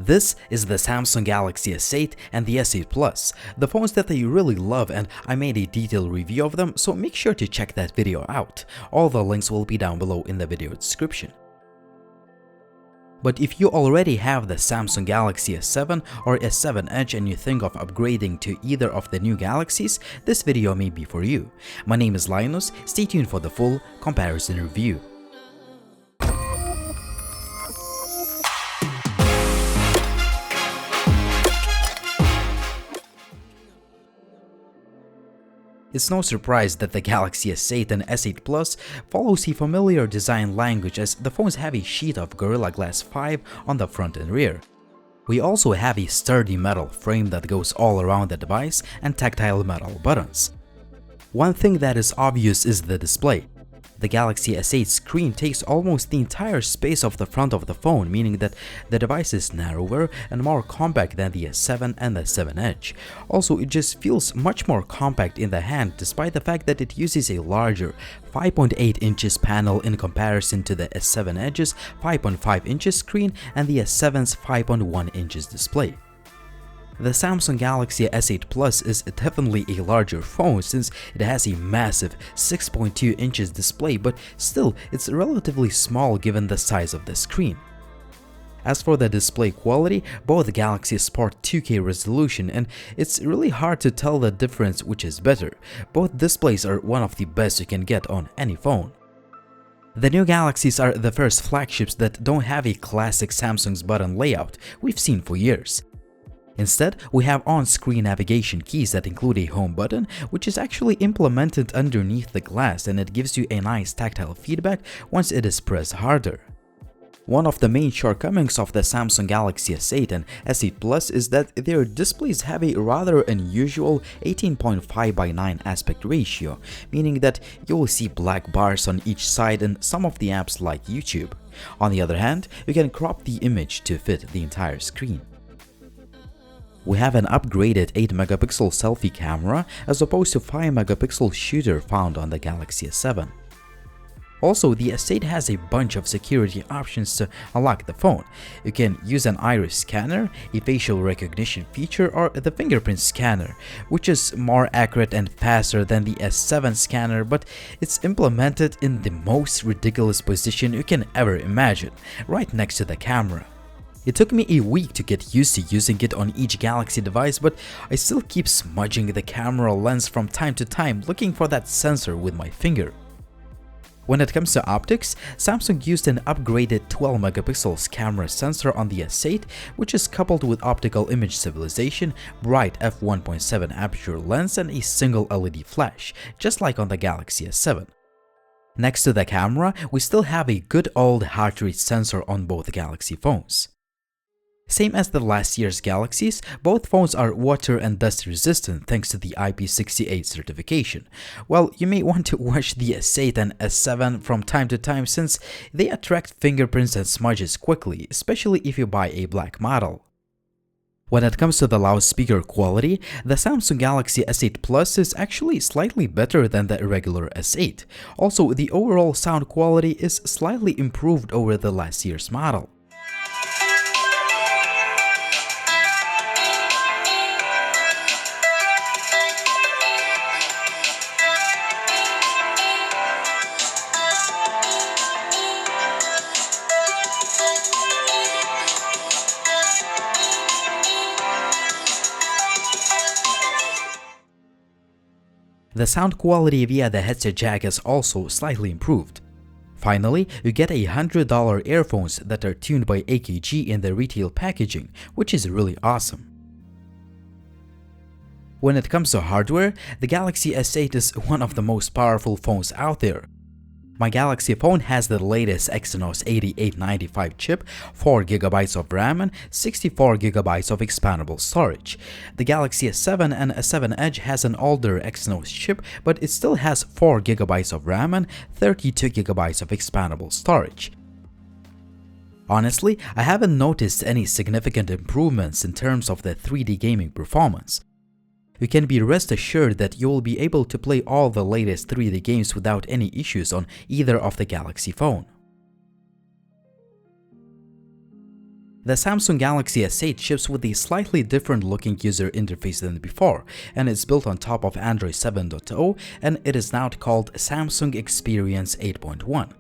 This is the Samsung Galaxy S8 and the S8 Plus, the phones that I really love, and I made a detailed review of them, so make sure to check that video out. All the links will be down below in the video description. But if you already have the Samsung Galaxy S7 or S7 Edge and you think of upgrading to either of the new Galaxies, this video may be for you. My name is Linus, stay tuned for the full comparison review. It's no surprise that the Galaxy S8 and S8 Plus follows a familiar design language, as the phones have a sheet of Gorilla Glass 5 on the front and rear. We also have a sturdy metal frame that goes all around the device and tactile metal buttons. One thing that is obvious is the display. The Galaxy S8 screen takes almost the entire space of the front of the phone, meaning that the device is narrower and more compact than the S7 and the S7 Edge. Also, it just feels much more compact in the hand, despite the fact that it uses a larger 5.8 inches panel in comparison to the S7 Edge's 5.5 inches screen and the S7's 5.1 inches display. The Samsung Galaxy S8 Plus is definitely a larger phone since it has a massive 6.2 inches display, but still it's relatively small given the size of the screen. As for the display quality, both Galaxies support 2K resolution, and it's really hard to tell the difference which is better. Both displays are one of the best you can get on any phone. The new Galaxies are the first flagships that don't have a classic Samsung's button layout we've seen for years. Instead, we have on-screen navigation keys that include a home button, which is actually implemented underneath the glass, and it gives you a nice tactile feedback once it is pressed harder. One of the main shortcomings of the Samsung Galaxy S8 and S8 Plus is that their displays have a rather unusual 18.5:9 aspect ratio, meaning that you will see black bars on each side in some of the apps like YouTube. On the other hand, you can crop the image to fit the entire screen. We have an upgraded 8-megapixel selfie camera as opposed to 5-megapixel shooter found on the Galaxy S7. Also, the S8 has a bunch of security options to unlock the phone. You can use an iris scanner, a facial recognition feature, or the fingerprint scanner, which is more accurate and faster than the S7 scanner, but it's implemented in the most ridiculous position you can ever imagine, right next to the camera. It took me a week to get used to using it on each Galaxy device, but I still keep smudging the camera lens from time to time looking for that sensor with my finger. When it comes to optics, Samsung used an upgraded 12-megapixel camera sensor on the S8, which is coupled with optical image stabilization, bright f1.7 aperture lens, and a single LED flash, just like on the Galaxy S7. Next to the camera, we still have a good old heart rate sensor on both Galaxy phones. Same as the last year's Galaxies, both phones are water and dust resistant thanks to the IP68 certification. Well, you may want to watch the S8 and S7 from time to time since they attract fingerprints and smudges quickly, especially if you buy a black model. When it comes to the loudspeaker quality, the Samsung Galaxy S8 Plus is actually slightly better than the regular S8. Also, the overall sound quality is slightly improved over the last year's model. The sound quality via the headset jack is also slightly improved. Finally, you get $100 earphones that are tuned by AKG in the retail packaging, which is really awesome. When it comes to hardware, the Galaxy S8 is one of the most powerful phones out there. My Galaxy phone has the latest Exynos 8895 chip, 4GB of RAM, and 64GB of expandable storage. The Galaxy S7 and S7 Edge has an older Exynos chip, but it still has 4GB of RAM and 32GB of expandable storage. Honestly, I haven't noticed any significant improvements in terms of the 3D gaming performance. You can be rest assured that you will be able to play all the latest 3D games without any issues on either of the Galaxy phone. The Samsung Galaxy S8 ships with a slightly different looking user interface than before, and it's built on top of Android 7.0, and it is now called Samsung Experience 8.1.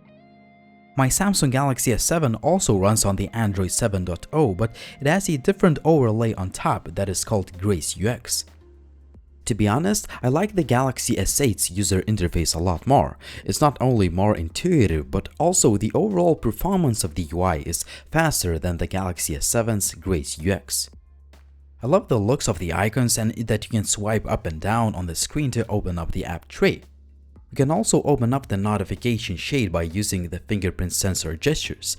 My Samsung Galaxy S7 also runs on the Android 7.0, but it has a different overlay on top that is called Grace UX. To be honest, I like the Galaxy S8's user interface a lot more. It's not only more intuitive, but also the overall performance of the UI is faster than the Galaxy S7's Grace UX. I love the looks of the icons and that you can swipe up and down on the screen to open up the app tray. You can also open up the notification shade by using the fingerprint sensor gestures.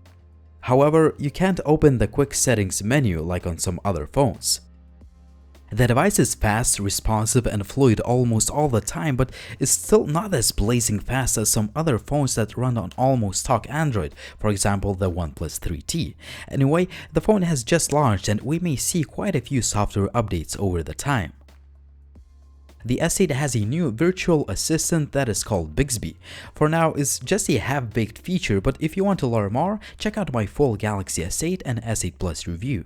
However, you can't open the quick settings menu like on some other phones. The device is fast, responsive, and fluid almost all the time, but is still not as blazing fast as some other phones that run on almost stock Android, for example the OnePlus 3T. Anyway, the phone has just launched and we may see quite a few software updates over the time. The S8 has a new virtual assistant that is called Bixby. For now, it's just a half-baked feature, but if you want to learn more, check out my full Galaxy S8 and S8 Plus review.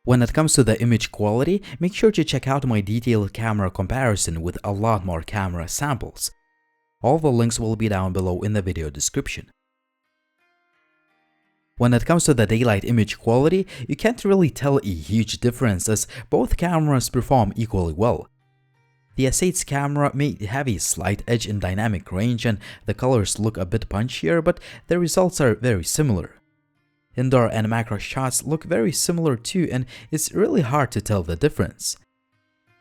When it comes to the image quality, make sure to check out my detailed camera comparison with a lot more camera samples. All the links will be down below in the video description. When it comes to the daylight image quality, you can't really tell a huge difference as both cameras perform equally well. The S8's camera may have a slight edge in dynamic range and the colors look a bit punchier, but the results are very similar. Indoor and macro shots look very similar too, and it's really hard to tell the difference.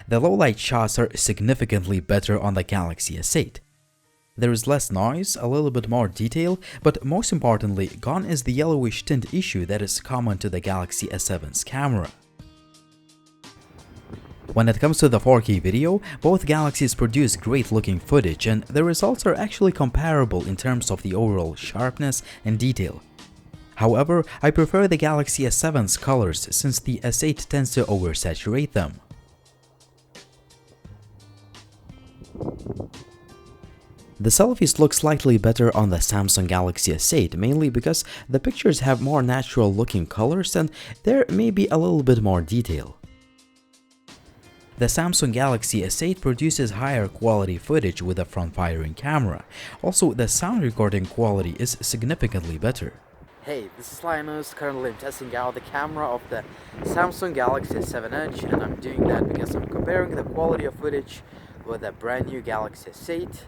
The low-light shots are significantly better on the Galaxy S8. There is less noise, a little bit more detail, but most importantly, gone is the yellowish tint issue that is common to the Galaxy S7's camera. When it comes to the 4K video, both Galaxies produce great looking footage, and the results are actually comparable in terms of the overall sharpness and detail. However, I prefer the Galaxy S7's colors since the S8 tends to oversaturate them. The selfies look slightly better on the Samsung Galaxy S8, mainly because the pictures have more natural looking colors and there may be a little bit more detail. The Samsung Galaxy S8 produces higher quality footage with a front-firing camera. Also, the sound recording quality is significantly better. Hey, this is Linus. Currently I'm testing out the camera of the Samsung Galaxy S7 Edge, and I'm doing that because I'm comparing the quality of footage with the brand new Galaxy S8.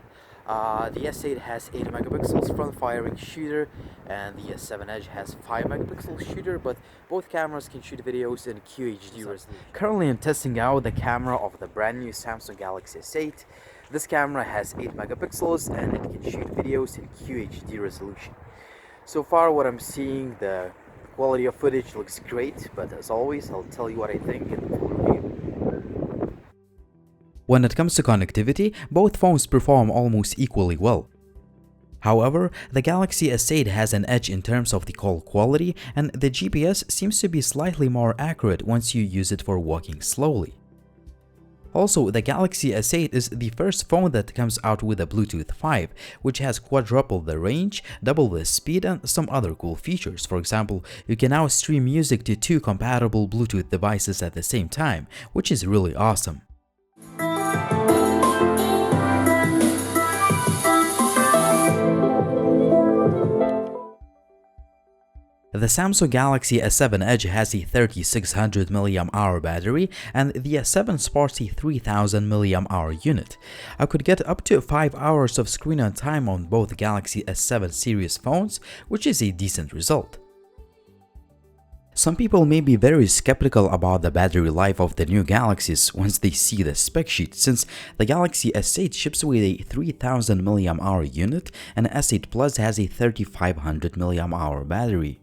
The S8 has 8 megapixels front firing shooter and the S7 Edge has 5 megapixel shooter, but both cameras can shoot videos in QHD resolution. Currently I'm testing out the camera of the brand new Samsung Galaxy S8. This camera has 8 megapixels and it can shoot videos in QHD resolution. So far what I'm seeing, the quality of footage looks great, but as always I'll tell you what I think in the full review. When it comes to connectivity, both phones perform almost equally well. However, the Galaxy S8 has an edge in terms of the call quality, and the GPS seems to be slightly more accurate once you use it for walking slowly. Also, the Galaxy S8 is the first phone that comes out with a Bluetooth 5, which has quadrupled the range, double the speed, and some other cool features. For example, you can now stream music to 2 compatible Bluetooth devices at the same time, which is really awesome. The Samsung Galaxy S7 Edge has a 3600 mAh battery and the S7 sports a 3000 mAh unit. I could get up to 5 hours of screen on time on both Galaxy S7 series phones, which is a decent result. Some people may be very skeptical about the battery life of the new Galaxies once they see the spec sheet, since the Galaxy S8 ships with a 3000 mAh unit and S8 Plus has a 3500 mAh battery.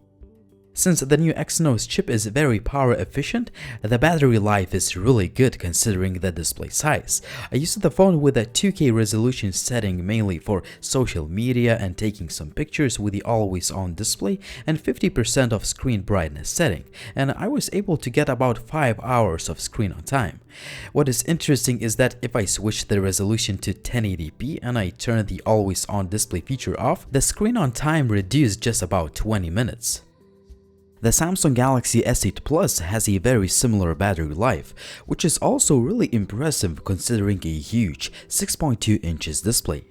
Since the new Exynos chip is very power efficient, the battery life is really good considering the display size. I used the phone with a 2K resolution setting mainly for social media and taking some pictures with the always-on display and 50% of screen brightness setting, and I was able to get about 5 hours of screen on time. What is interesting is that if I switch the resolution to 1080p and I turn the always-on display feature off, the screen on time reduced just about 20 minutes. The Samsung Galaxy S8 Plus has a very similar battery life, which is also really impressive considering a huge 6.2 inches display.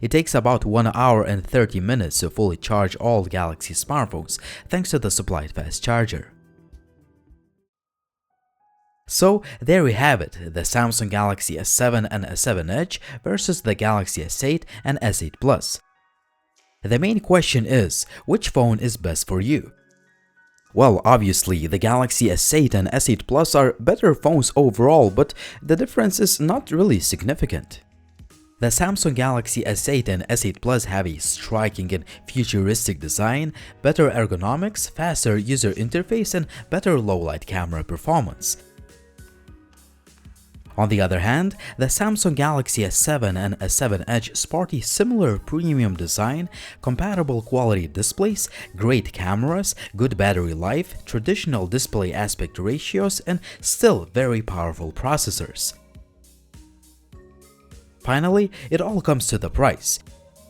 It takes about 1 hour and 30 minutes to fully charge all Galaxy smartphones thanks to the supplied fast charger. So there we have it, the Samsung Galaxy S7 and S7 Edge versus the Galaxy S8 and S8 Plus. The main question is, which phone is best for you? Well, obviously, the Galaxy S8 and S8 Plus are better phones overall, but the difference is not really significant. The Samsung Galaxy S8 and S8 Plus have a striking and futuristic design, better ergonomics, faster user interface, and better low-light camera performance. On the other hand, the Samsung Galaxy S7 and S7 Edge sport a similar premium design, compatible quality displays, great cameras, good battery life, traditional display aspect ratios, and still very powerful processors. Finally, it all comes to the price.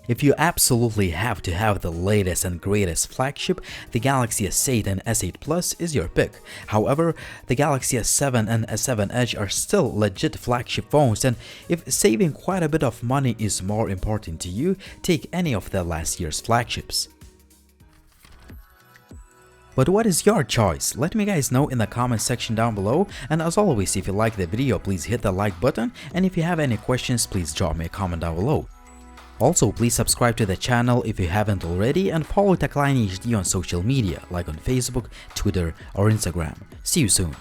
If you absolutely have to have the latest and greatest flagship, the Galaxy S8 and S8 Plus is your pick. However, the Galaxy S7 and S7 Edge are still legit flagship phones, and if saving quite a bit of money is more important to you, take any of the last year's flagships. But what is your choice? Let me guys know in the comment section down below, and as always, if you like the video, please hit the like button, and if you have any questions, please drop me a comment down below. Also, please subscribe to the channel if you haven't already, and follow Techline HD on social media like on Facebook, Twitter or Instagram. See you soon.